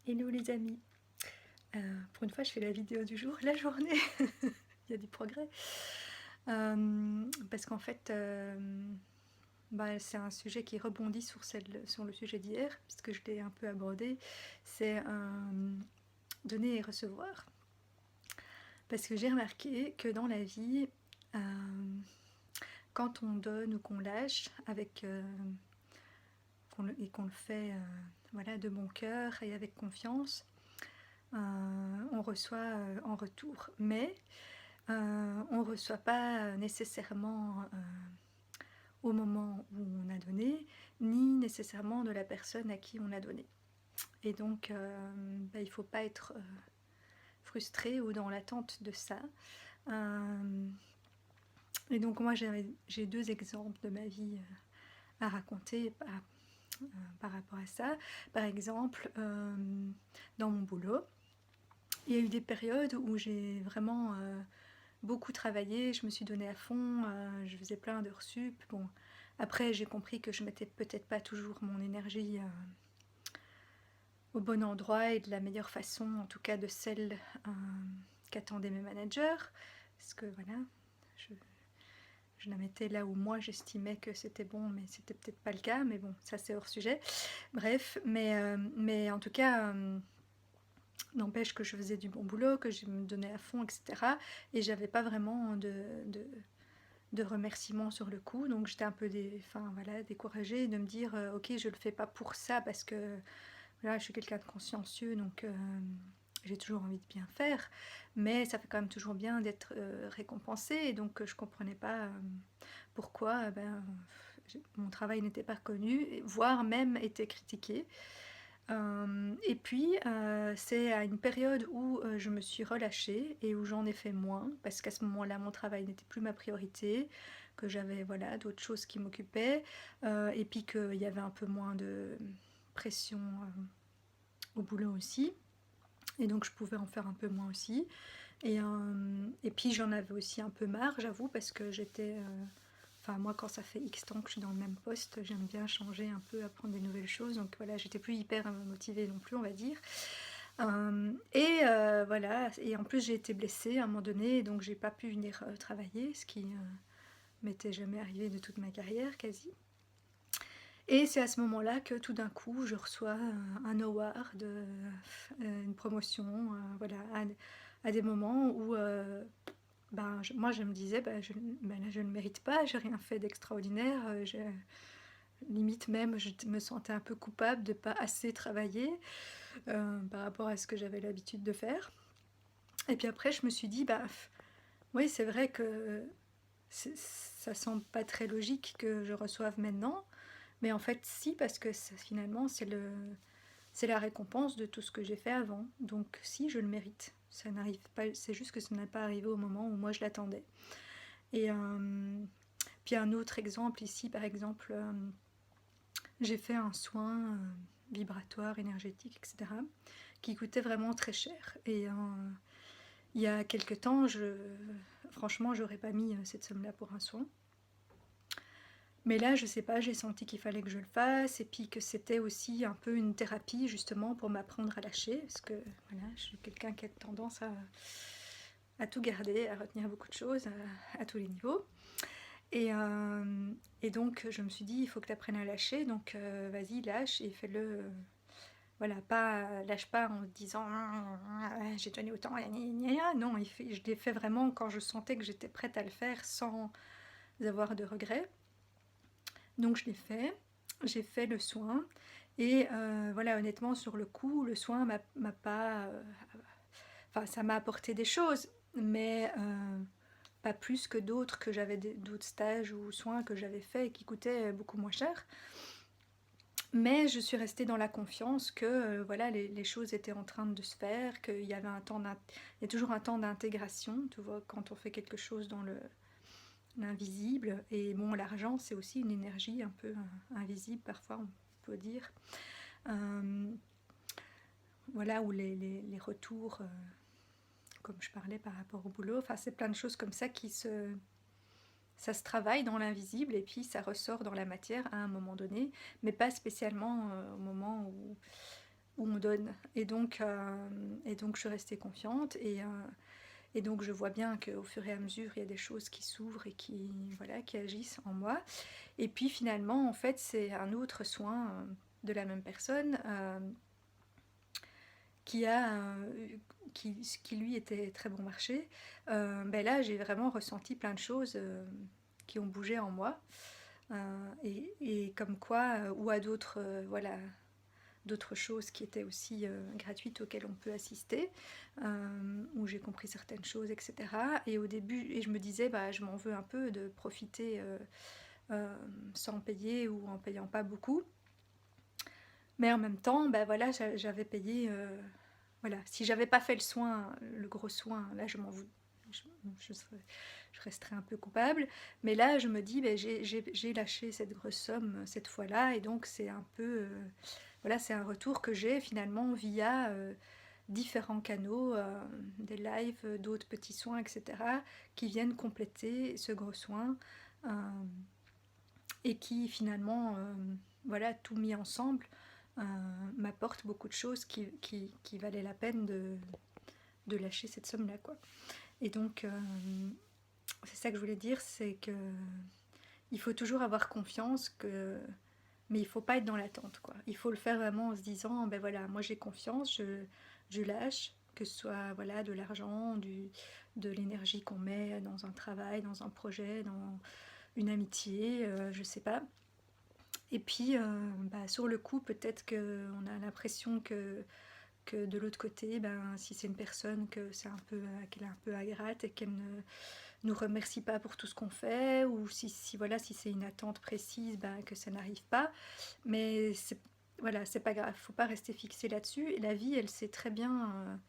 Hello les amis, pour une fois je fais la vidéo du jour, la journée, il y a du progrès. Parce qu'en fait, bah, c'est un sujet qui rebondit sur le sujet d'hier, puisque je l'ai un peu abordé, c'est donner et recevoir. Parce que j'ai remarqué que dans la vie, euh, quand on donne ou qu'on lâche, et qu'on le fait voilà, de bon cœur et avec confiance, on reçoit en retour. Mais on ne reçoit pas nécessairement au moment où on a donné, ni nécessairement de la personne à qui on a donné. Et donc, bah, il ne faut pas être frustré ou dans l'attente de ça. Et donc, moi, j'ai deux exemples de ma vie à raconter par rapport à ça. Par exemple, dans mon boulot, il y a eu des périodes où j'ai vraiment beaucoup travaillé, je me suis donnée à fond, je faisais plein d'heures sup. Bon, après j'ai compris que je mettais peut-être pas toujours mon énergie au bon endroit et de la meilleure façon, en tout cas de celle qu'attendaient mes managers, parce que voilà, je, je la mettais là où moi j'estimais que c'était bon, mais c'était peut-être pas le cas, mais bon, ça c'est hors sujet. Bref, mais en tout cas, n'empêche que je faisais du bon boulot, que je me donnais à fond, etc. Et j'avais pas vraiment de remerciements sur le coup, donc j'étais un peu découragée de me dire ok, je le fais pas pour ça parce que voilà, je suis quelqu'un de consciencieux, donc j'ai toujours envie de bien faire, mais ça fait quand même toujours bien d'être récompensée, et donc je comprenais pas pourquoi mon travail n'était pas reconnu, voire même était critiqué. Et puis, c'est à une période où je me suis relâchée et où j'en ai fait moins, parce qu'à ce moment-là, mon travail n'était plus ma priorité, que j'avais voilà, d'autres choses qui m'occupaient, et puis qu'il y avait un peu moins de pression au boulot aussi, et donc je pouvais en faire un peu moins aussi. Et puis j'en avais aussi un peu marre, j'avoue, parce que j'étais... Enfin, moi, quand ça fait X temps que je suis dans le même poste, j'aime bien changer un peu, apprendre des nouvelles choses. Donc voilà, j'étais plus hyper motivée non plus, on va dire. Voilà, et en plus j'ai été blessée à un moment donné, donc j'ai pas pu venir travailler, ce qui m'était jamais arrivé de toute ma carrière quasi. Et c'est à ce moment-là que tout d'un coup je reçois un award, une promotion, voilà, à des moments où moi je me disais là, je ne mérite pas, j'ai rien fait d'extraordinaire, limite même je me sentais un peu coupable de pas assez travailler par rapport à ce que j'avais l'habitude de faire. Et puis après je me suis dit oui, c'est vrai que ça semble pas très logique que je reçoive maintenant, mais en fait si, parce que finalement c'est la récompense de tout ce que j'ai fait avant, donc si, je le mérite. Ça n'arrive pas, c'est juste que ça n'est pas arrivé au moment où moi je l'attendais. Et puis un autre exemple ici, par exemple, j'ai fait un soin vibratoire, énergétique, etc., qui coûtait vraiment très cher. Et il y a quelques temps, franchement, j'aurais pas mis cette somme-là pour un soin. Mais là, je sais pas, j'ai senti qu'il fallait que je le fasse, et puis que c'était aussi un peu une thérapie justement pour m'apprendre à lâcher, parce que voilà, je suis quelqu'un qui a tendance à tout garder, à retenir beaucoup de choses à tous les niveaux. Et donc je me suis dit, il faut que tu apprennes à lâcher, donc vas-y, lâche et fais-le. Voilà, lâche pas en disant j'ai donné autant, non, je l'ai fait vraiment quand je sentais que j'étais prête à le faire sans avoir de regrets. Donc je l'ai fait, j'ai fait le soin, et voilà, honnêtement, sur le coup, le soin m'a pas. Enfin, ça m'a apporté des choses, mais pas plus que d'autres, que j'avais d'autres stages ou soins que j'avais fait et qui coûtaient beaucoup moins cher. Mais je suis restée dans la confiance que voilà, les choses étaient en train de se faire, qu'il y avait il y a toujours un temps d'intégration, tu vois, quand on fait quelque chose dans l'invisible. Et bon, l'argent, c'est aussi une énergie un peu invisible, parfois, on peut dire. Voilà, où les retours, comme je parlais par rapport au boulot, enfin, c'est plein de choses comme ça ça se travaille dans l'invisible, et puis ça ressort dans la matière à un moment donné, mais pas spécialement au moment où on donne. Et donc je suis restée confiante et donc je vois bien qu'au fur et à mesure, il y a des choses qui s'ouvrent et qui, voilà, qui agissent en moi. Et puis finalement, en fait, c'est un autre soin de la même personne qui a qui lui était très bon marché. Ben là, j'ai vraiment ressenti plein de choses qui ont bougé en moi. Et comme quoi, ou à d'autres voilà, d'autres choses qui étaient aussi gratuites auxquelles on peut assister, où j'ai compris certaines choses, etc. Et au début, et je me disais, bah, je m'en veux un peu de profiter sans payer ou en payant pas beaucoup. Mais en même temps, bah, voilà, j'avais payé. Voilà, si j'avais pas fait le soin, le gros soin, là je m'en veux. Je, je resterais un peu coupable. Mais là, je me dis, ben, j'ai lâché cette grosse somme cette fois-là. Et donc, c'est un peu. Voilà, c'est un retour que j'ai finalement via différents canaux, des lives, d'autres petits soins, etc., qui viennent compléter ce gros soin euh, et qui finalement, voilà, tout mis ensemble, m'apporte beaucoup de choses qui valaient la peine de lâcher cette somme-là, quoi. Et donc, c'est ça que je voulais dire, c'est que il faut toujours avoir confiance que mais il faut pas être dans l'attente, quoi. Il faut le faire vraiment en se disant, ben voilà, moi j'ai confiance, je lâche, que ce soit voilà, de l'argent, de l'énergie qu'on met dans un travail, dans un projet, dans une amitié, je sais pas. Et puis, bah, sur le coup, peut-être qu'on a l'impression que de l'autre côté, ben, si c'est une personne que c'est un peu, qu'elle est un peu agrate et qu'elle ne nous remercie pas pour tout ce qu'on fait, ou si voilà, si c'est une attente précise, ben, que ça n'arrive pas. Mais c'est, voilà, c'est pas grave, faut pas rester fixé là-dessus. Et la vie, elle sait très bien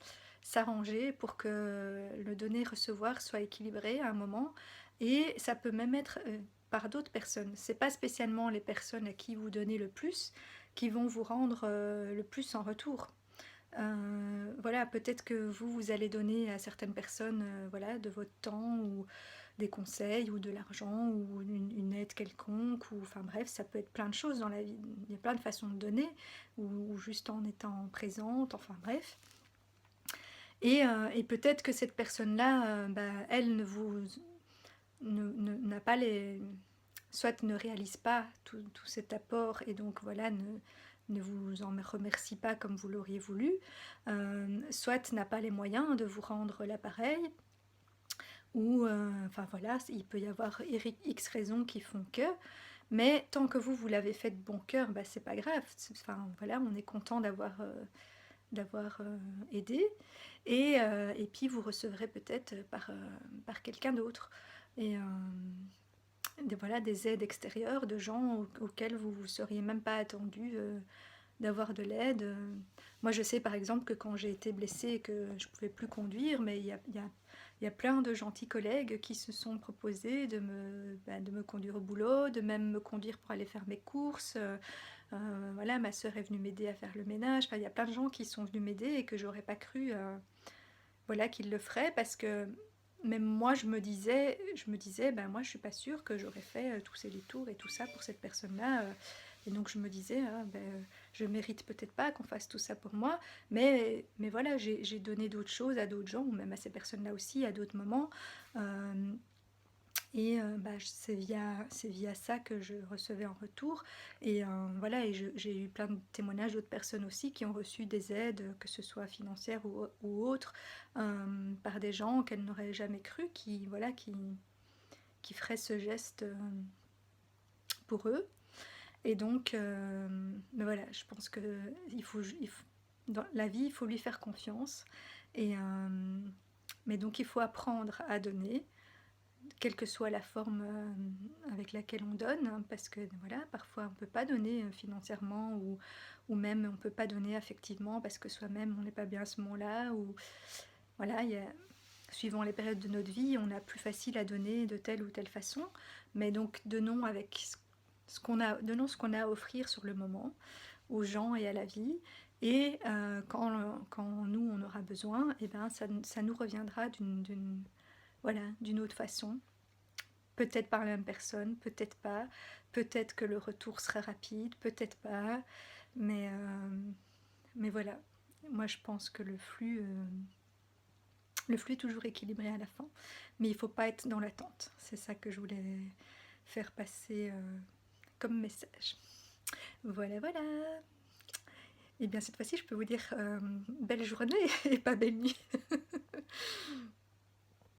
s'arranger pour que le donner-recevoir soit équilibré à un moment. Et ça peut même être par d'autres personnes. C'est pas spécialement les personnes à qui vous donnez le plus qui vont vous rendre le plus en retour. Voilà, peut-être que vous allez donner à certaines personnes voilà, de votre temps ou des conseils ou de l'argent ou une aide quelconque ou enfin bref, ça peut être plein de choses dans la vie. Il y a plein de façons de donner ou juste en étant présente, enfin bref. Et peut-être que cette personne-là, bah, elle n'a pas les soit ne réalise pas tout cet apport et donc voilà ne vous en remercie pas comme vous l'auriez voulu, soit n'a pas les moyens de vous rendre l'appareil, ou enfin voilà, il peut y avoir X raisons qui font que, mais tant que vous l'avez fait de bon cœur, bah, c'est pas grave, enfin voilà, on est content d'avoir aidé, et puis vous recevrez peut-être par quelqu'un d'autre. Et voilà, des aides extérieures de gens auxquels vous ne seriez même pas attendu d'avoir de l'aide. Moi, je sais par exemple que quand j'ai été blessée et que je ne pouvais plus conduire, mais il y a plein de gentils collègues qui se sont proposés de me conduire au boulot, de même me conduire pour aller faire mes courses. Voilà, ma sœur est venue m'aider à faire le ménage. Enfin, il y a plein de gens qui sont venus m'aider et que j'aurais pas cru voilà, qu'ils le feraient parce que même moi je me disais ben moi je suis pas sûre que j'aurais fait tous ces détours et tout ça pour cette personne-là. Et donc je me disais ah, ben, je mérite peut-être pas qu'on fasse tout ça pour moi, mais voilà, j'ai donné d'autres choses à d'autres gens ou même à ces personnes-là aussi à d'autres moments. Et bah, c'est via ça que je recevais en retour. Et voilà, et j'ai eu plein de témoignages d'autres personnes aussi qui ont reçu des aides, que ce soit financières ou autres, par des gens qu'elles n'auraient jamais cru, voilà, qui feraient ce geste pour eux. Et donc, mais voilà, je pense que dans la vie, il faut lui faire confiance. Et, mais donc, il faut apprendre à donner quelle que soit la forme avec laquelle on donne, hein, parce que voilà, parfois on ne peut pas donner financièrement ou même on ne peut pas donner affectivement parce que soi-même on n'est pas bien à ce moment-là, ou voilà, suivant les périodes de notre vie, on a plus facile à donner de telle ou telle façon, mais donc donnons avec donnons ce qu'on a à offrir sur le moment aux gens et à la vie. Et quand nous on aura besoin, et ben ça nous reviendra voilà, d'une autre façon. Peut-être par la même personne, peut-être pas. Peut-être que le retour sera rapide, peut-être pas. Mais Mais voilà, moi je pense que le flux est toujours équilibré à la fin, mais il ne faut pas être dans l'attente. C'est ça que je voulais faire passer comme message. Voilà, voilà. Et bien cette fois-ci, je peux vous dire belle journée et pas belle nuit.